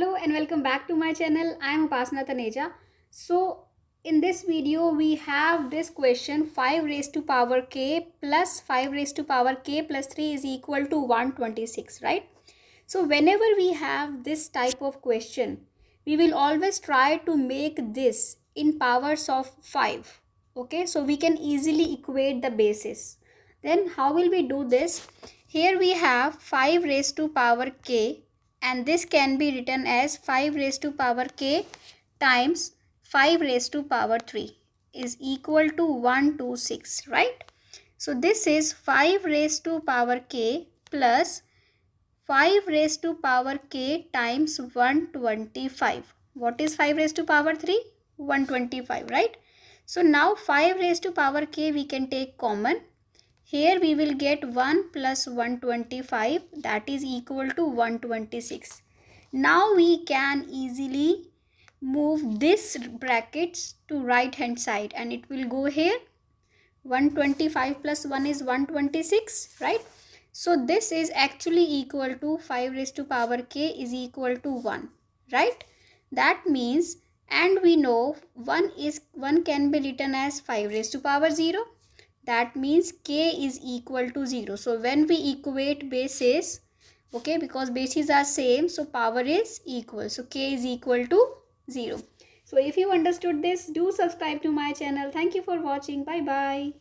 Hello and welcome back to my channel. I am Upasana Taneja. So in this video we have this question 5 raised to power k plus 5 raised to power k plus 3 is equal to 126, right? So whenever we have this type of question, we will always try to make this in powers of 5. Okay, so we can easily equate the bases. Then how will we do this? Here we have 5 raised to power k, and this can be written as 5 raised to power k times 5 raised to power 3 is equal to 126, right? So this is 5 raised to power k plus 5 raised to power k times 125. What is 5 raised to power 3? 125, right? So now 5 raised to power k we can take common. Here we will get 1 plus 125, that is equal to 126. Now we can easily move this brackets to right hand side and it will go here. 125 plus 1 is 126, right? So this is actually equal to 5 raised to power k is equal to 1, right? That means, and we know 1 can be written as 5 raised to power 0. That means k is equal to 0. So when we equate bases, okay, because bases are same, so power is equal. So k is equal to 0. So if you understood this, do subscribe to my channel. Thank you for watching. Bye bye.